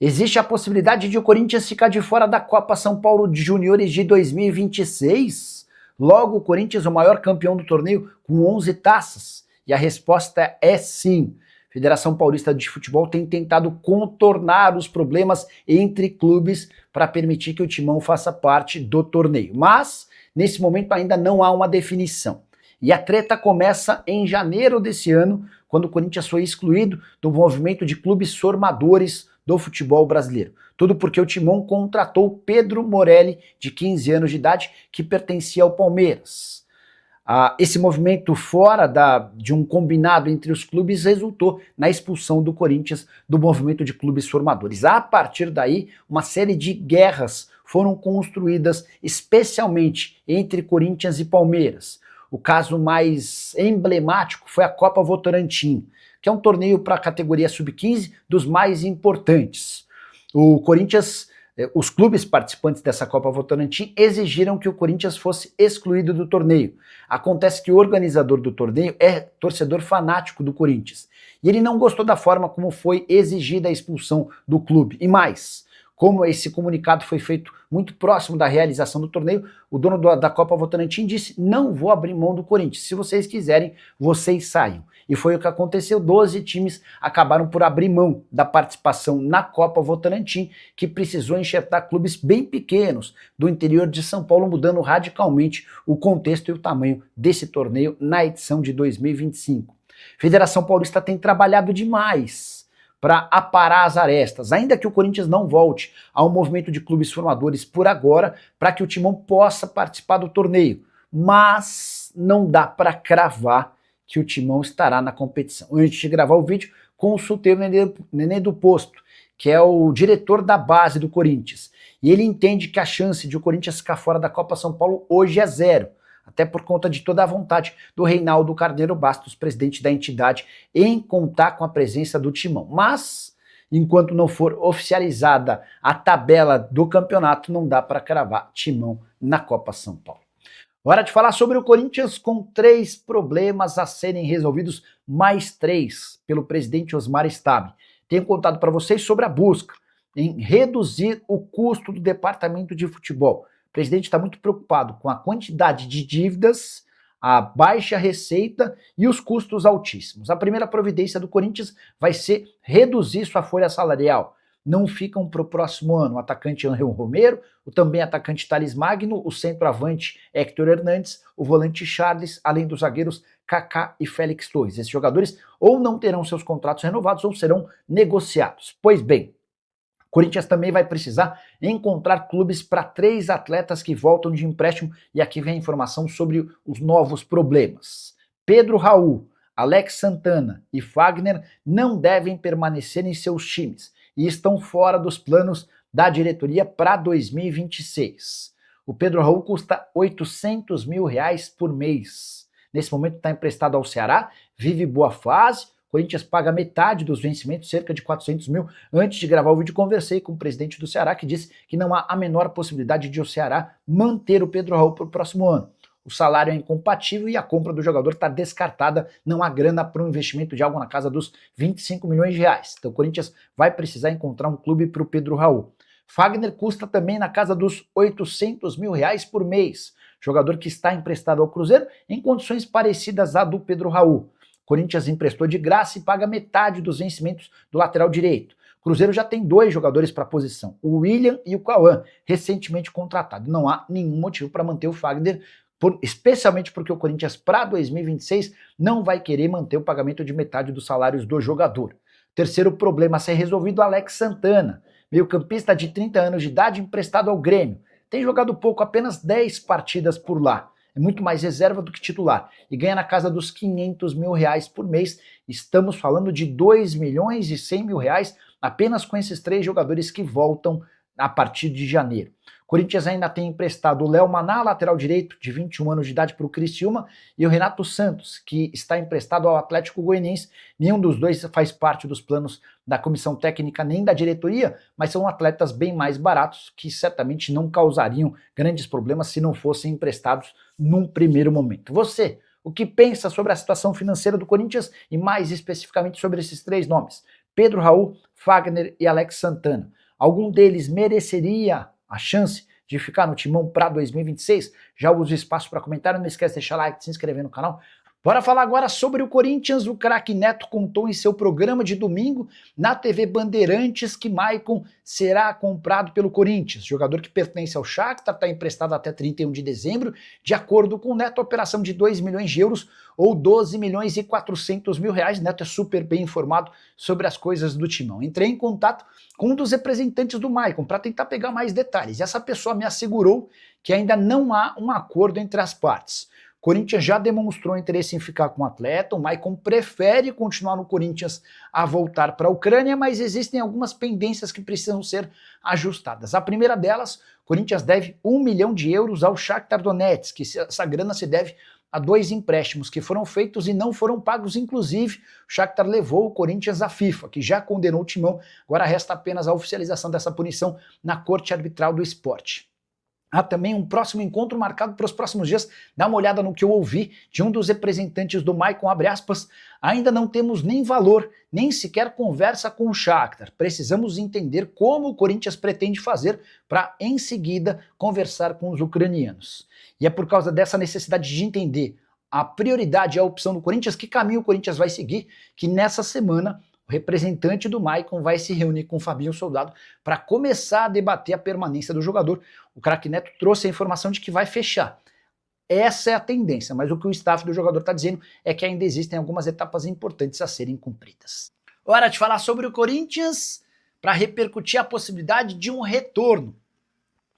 Existe a possibilidade de o Corinthians ficar de fora da Copa São Paulo de Juniores de 2026? Logo, o Corinthians, o maior campeão do torneio, com 11 taças? E a resposta é sim. A Federação Paulista de Futebol tem tentado contornar os problemas entre clubes para permitir que o Timão faça parte do torneio. Mas, nesse momento, ainda não há uma definição. E a treta começa em janeiro desse ano, quando o Corinthians foi excluído do movimento de clubes formadores do futebol brasileiro. Tudo porque o Timão contratou Pedro Morelli, de 15 anos de idade, que pertencia ao Palmeiras. Esse movimento fora de um combinado entre os clubes resultou na expulsão do Corinthians do movimento de clubes formadores. A partir daí, uma série de guerras foram construídas especialmente entre Corinthians e Palmeiras. O caso mais emblemático foi a Copa Votorantim, que é um torneio para a categoria sub-15 dos mais importantes. O Corinthians, os clubes participantes dessa Copa Votorantim exigiram que o Corinthians fosse excluído do torneio. Acontece que o organizador do torneio é torcedor fanático do Corinthians. E ele não gostou da forma como foi exigida a expulsão do clube. E mais, como esse comunicado foi feito muito próximo da realização do torneio, o dono da Copa Votorantim disse: não vou abrir mão do Corinthians, se vocês quiserem, vocês saiam. E foi o que aconteceu, 12 times acabaram por abrir mão da participação na Copa Votorantim, que precisou enxertar clubes bem pequenos do interior de São Paulo, mudando radicalmente o contexto e o tamanho desse torneio na edição de 2025. A Federação Paulista tem trabalhado demais para aparar as arestas, ainda que o Corinthians não volte ao movimento de clubes formadores por agora, para que o Timão possa participar do torneio. Mas não dá para cravar que o Timão estará na competição. Antes de gravar o vídeo, consultei o Nenê do Posto, que é o diretor da base do Corinthians. E ele entende que a chance de o Corinthians ficar fora da Copa São Paulo hoje é zero. Até por conta de toda a vontade do Reinaldo Carneiro Bastos, presidente da entidade, em contar com a presença do Timão. Mas, enquanto não for oficializada a tabela do campeonato, não dá para cravar Timão na Copa São Paulo. Hora de falar sobre o Corinthians com 3 problemas a serem resolvidos, mais 3, pelo presidente Osmar Stabile. Tenho contado para vocês sobre a busca em reduzir o custo do departamento de futebol. O presidente está muito preocupado com a quantidade de dívidas, a baixa receita e os custos altíssimos. A primeira providência do Corinthians vai ser reduzir sua folha salarial. Não ficam para o próximo ano o atacante Angel Romero, o também atacante Thales Magno, o centroavante Héctor Hernandes, o volante Charles, além dos zagueiros Kaká e Félix Torres. Esses jogadores ou não terão seus contratos renovados ou serão negociados. Pois bem, o Corinthians também vai precisar encontrar clubes para 3 atletas que voltam de empréstimo, e aqui vem a informação sobre os novos problemas. Pedro Raul, Alex Santana e Fagner não devem permanecer em seus times e estão fora dos planos da diretoria para 2026. O Pedro Raul custa R$800 mil por mês. Nesse momento está emprestado ao Ceará, vive boa fase. O Corinthians paga metade dos vencimentos, cerca de 400 mil. Antes de gravar o vídeo, conversei com o presidente do Ceará, que disse que não há a menor possibilidade de o Ceará manter o Pedro Raul para o próximo ano. O salário é incompatível e a compra do jogador está descartada. Não há grana para um investimento de algo na casa dos R$25 milhões. Então o Corinthians vai precisar encontrar um clube para o Pedro Raul. Fagner custa também na casa dos R$800 mil por mês. Jogador que está emprestado ao Cruzeiro em condições parecidas à do Pedro Raul. Corinthians emprestou de graça e paga metade dos vencimentos do lateral direito. O Cruzeiro já tem 2 jogadores para a posição, o William e o Cauã, recentemente contratados. Não há nenhum motivo para manter o Fagner, especialmente porque o Corinthians para 2026 não vai querer manter o pagamento de metade dos salários do jogador. Terceiro problema a ser resolvido, Alex Santana, meio-campista de 30 anos de idade, emprestado ao Grêmio. Tem jogado pouco, apenas 10 partidas por lá. É muito mais reserva do que titular, e ganha na casa dos R$500 mil por mês. Estamos falando de R$2.100.000 apenas com esses 3 jogadores que voltam a partir de janeiro. O Corinthians ainda tem emprestado o Léo Maná, lateral direito, de 21 anos de idade, para o Criciúma, e o Renato Santos, que está emprestado ao Atlético Goianiense. Nenhum dos dois faz parte dos planos da comissão técnica nem da diretoria, mas são atletas bem mais baratos que certamente não causariam grandes problemas se não fossem emprestados num primeiro momento. Você, o que pensa sobre a situação financeira do Corinthians e mais especificamente sobre esses 3 nomes? Pedro Raul, Fagner e Alex Santana. Algum deles mereceria a chance de ficar no timão para 2026? Já uso espaço para comentário, não esquece de deixar like, se inscrever no canal. Bora falar agora sobre o Corinthians. O craque Neto contou em seu programa de domingo na TV Bandeirantes que Maicon será comprado pelo Corinthians. Jogador que pertence ao Shakhtar, está emprestado até 31 de dezembro. De acordo com o Neto, a operação de 2 milhões de euros ou 12 milhões e 400 mil reais. Neto é super bem informado sobre as coisas do timão. Entrei em contato com um dos representantes do Maicon para tentar pegar mais detalhes. Essa pessoa me assegurou que ainda não há um acordo entre as partes. Corinthians já demonstrou interesse em ficar com o atleta, o Maicon prefere continuar no Corinthians a voltar para a Ucrânia, mas existem algumas pendências que precisam ser ajustadas. A primeira delas, o Corinthians deve 1 milhão de euros ao Shakhtar Donetsk, que essa grana se deve a 2 empréstimos que foram feitos e não foram pagos. Inclusive, o Shakhtar levou o Corinthians à FIFA, que já condenou o timão, agora resta apenas a oficialização dessa punição na Corte Arbitral do Esporte. Há também um próximo encontro marcado para os próximos dias. Dá uma olhada no que eu ouvi de um dos representantes do Maicon, abre aspas, ainda não temos nem valor, nem sequer conversa com o Shakhtar. Precisamos entender como o Corinthians pretende fazer para, em seguida, conversar com os ucranianos. E é por causa dessa necessidade de entender a prioridade e a opção do Corinthians, que caminho o Corinthians vai seguir, que nessa semana o representante do Maicon vai se reunir com o Fabinho Soldado para começar a debater a permanência do jogador. O craque Neto trouxe a informação de que vai fechar. Essa é a tendência, mas o que o staff do jogador está dizendo é que ainda existem algumas etapas importantes a serem cumpridas. Hora de falar sobre o Corinthians para repercutir a possibilidade de um retorno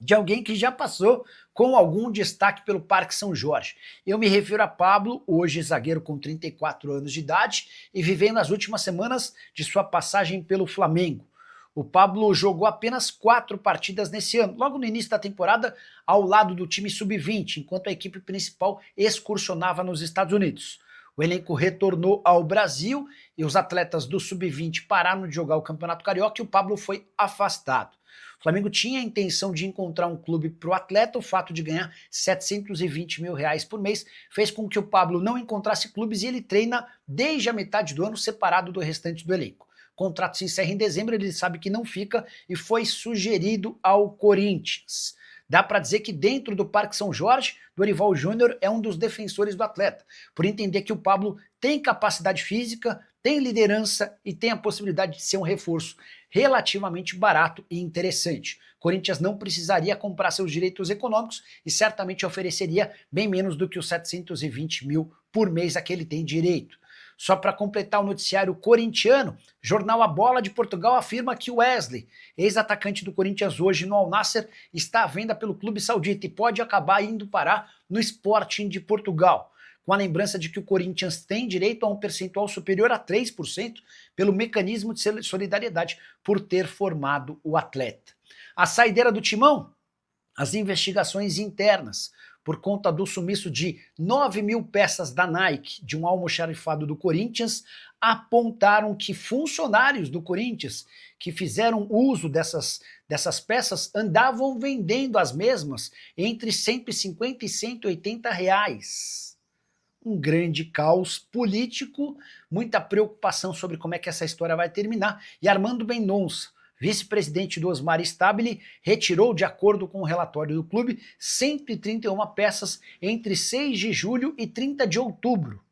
de alguém que já passou com algum destaque pelo Parque São Jorge. Eu me refiro a Pablo, hoje zagueiro com 34 anos de idade e vivendo as últimas semanas de sua passagem pelo Flamengo. O Pablo jogou apenas 4 partidas nesse ano, logo no início da temporada, ao lado do time sub-20, enquanto a equipe principal excursionava nos Estados Unidos. O elenco retornou ao Brasil e os atletas do sub-20 pararam de jogar o Campeonato Carioca e o Pablo foi afastado. O Flamengo tinha a intenção de encontrar um clube para o atleta. O fato de ganhar 720 mil reais por mês fez com que o Pablo não encontrasse clubes e ele treina desde a metade do ano separado do restante do elenco. O contrato se encerra em dezembro, ele sabe que não fica e foi sugerido ao Corinthians. Dá para dizer que dentro do Parque São Jorge, Dorival Júnior é um dos defensores do atleta, por entender que o Pablo tem capacidade física, tem liderança e tem a possibilidade de ser um reforço relativamente barato e interessante. Corinthians não precisaria comprar seus direitos econômicos e certamente ofereceria bem menos do que os 720 mil por mês a que ele tem direito. Só para completar o noticiário corintiano, jornal A Bola de Portugal afirma que o Wesley, ex-atacante do Corinthians hoje no Al Nassr, está à venda pelo clube saudita e pode acabar indo parar no Sporting de Portugal, com a lembrança de que o Corinthians tem direito a um percentual superior a 3% pelo mecanismo de solidariedade por ter formado o atleta. A saideira do timão? As investigações internas por conta do sumiço de 9 mil peças da Nike de um almoxarifado do Corinthians apontaram que funcionários do Corinthians que fizeram uso dessas peças andavam vendendo as mesmas entre 150 e 180 reais. Um grande caos político, muita preocupação sobre como é que essa história vai terminar. E Armando Mendonça, vice-presidente do Osmar Stabile, retirou, de acordo com o relatório do clube, 131 peças entre 6 de julho e 30 de outubro.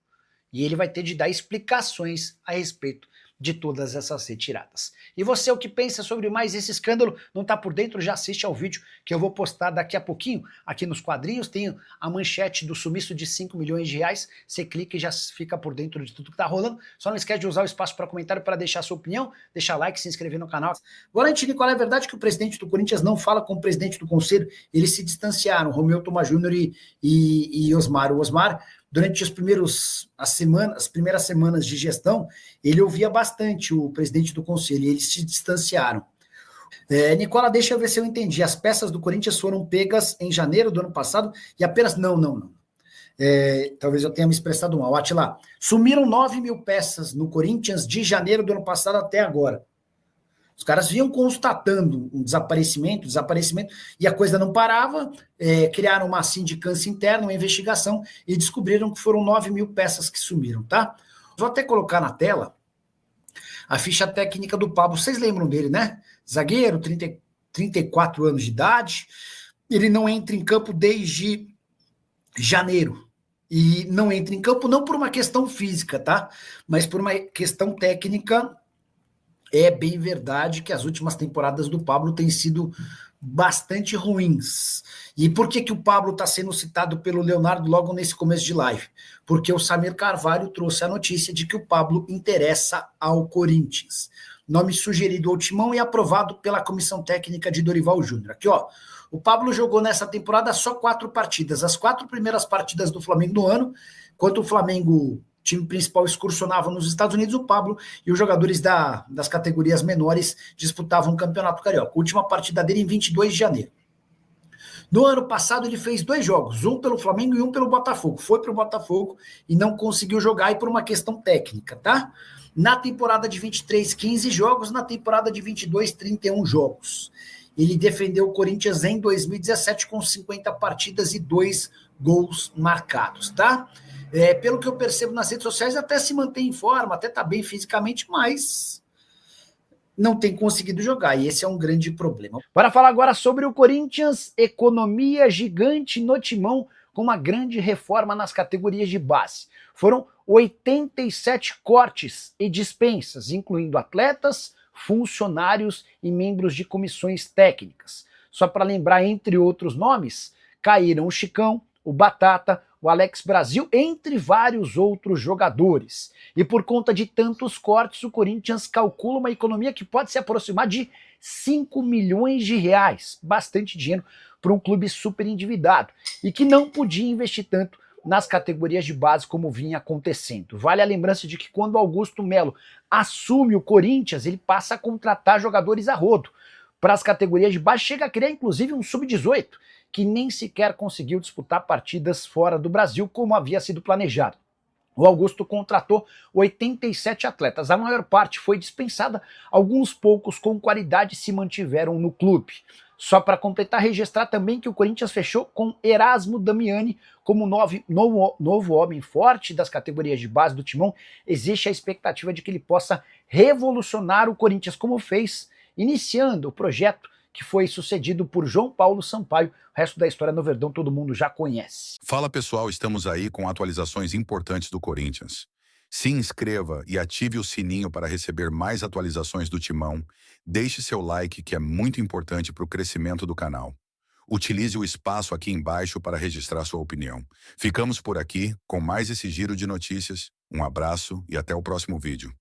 E ele vai ter de dar explicações a respeito de todas essas retiradas. E você, o que pensa sobre mais esse escândalo? Não está por dentro? Já assiste ao vídeo que eu vou postar daqui a pouquinho. Aqui nos quadrinhos tem a manchete do sumiço de 5 milhões de reais. Você clica e já fica por dentro de tudo que está rolando. Só não esquece de usar o espaço para comentário para deixar sua opinião, deixar like, se inscrever no canal. Agora, Nicola, é verdade que o presidente do Corinthians não fala com o presidente do conselho? Eles se distanciaram, Romeu Thomaz Júnior e Osmar. O Osmar, durante as primeiras semanas de gestão, ele ouvia bastante o presidente do conselho e eles se distanciaram. Nicola, deixa eu ver se eu entendi. As peças do Corinthians foram pegas em janeiro do ano passado e apenas... Não. Talvez eu tenha me expressado mal. Atila, sumiram 9 mil peças no Corinthians de janeiro do ano passado até agora. Os caras vinham constatando um desaparecimento, e a coisa não parava, criaram uma sindicância interna, uma investigação, e descobriram que foram 9 mil peças que sumiram, tá? Vou até colocar na tela A ficha técnica do Pablo, vocês lembram dele, né? Zagueiro, 34 anos de idade. Ele não entra em campo desde janeiro. E não entra em campo não por uma questão física, tá? Mas por uma questão técnica. É bem verdade que as últimas temporadas do Pablo têm sido bastante ruins. E por que o Pablo está sendo citado pelo Leonardo logo nesse começo de live? Porque o Samir Carvalho trouxe a notícia de que o Pablo interessa ao Corinthians. Nome sugerido ao Timão e aprovado pela comissão técnica de Dorival Júnior. Aqui, ó. O Pablo jogou nessa temporada só 4 partidas. As 4 primeiras partidas do Flamengo no ano, enquanto o Flamengo, time principal, excursionava nos Estados Unidos, o Pablo e os jogadores das categorias menores disputavam o Campeonato Carioca. Última partida dele em 22 de janeiro. No ano passado ele fez 2 jogos, um pelo Flamengo e um pelo Botafogo. Foi para o Botafogo e não conseguiu jogar, e por uma questão técnica, tá? Na temporada de 23, 15 jogos, na temporada de 22, 31 jogos. Ele defendeu o Corinthians em 2017 com 50 partidas e 2 gols marcados, tá? Pelo que eu percebo nas redes sociais, até se mantém em forma, até tá bem fisicamente, mas não tem conseguido jogar, e esse é um grande problema. Para falar agora sobre o Corinthians, economia gigante no Timão, com uma grande reforma nas categorias de base. Foram 87 cortes e dispensas, incluindo atletas, funcionários e membros de comissões técnicas. Só para lembrar, entre outros nomes, caíram o Chicão, o Batata, o Alex Brasil, entre vários outros jogadores. E por conta de tantos cortes, o Corinthians calcula uma economia que pode se aproximar de 5 milhões de reais. Bastante dinheiro para um clube super endividado e que não podia investir tanto nas categorias de base como vinha acontecendo. Vale a lembrança de que quando Augusto Melo assume o Corinthians, ele passa a contratar jogadores a rodo. Para as categorias de base, chega a criar inclusive um sub-18, que nem sequer conseguiu disputar partidas fora do Brasil como havia sido planejado. O Augusto contratou 87 atletas, a maior parte foi dispensada, alguns poucos com qualidade se mantiveram no clube. Só para completar, registrar também que o Corinthians fechou com Erasmo Damiani como novo homem forte das categorias de base do Timão. Existe a expectativa de que ele possa revolucionar o Corinthians, como fez iniciando o projeto que foi sucedido por João Paulo Sampaio. O resto da história no Verdão todo mundo já conhece. Fala pessoal, estamos aí com atualizações importantes do Corinthians. Se inscreva e ative o sininho para receber mais atualizações do Timão. Deixe seu like, que é muito importante para o crescimento do canal. Utilize o espaço aqui embaixo para registrar sua opinião. Ficamos por aqui com mais esse giro de notícias. Um abraço e até o próximo vídeo.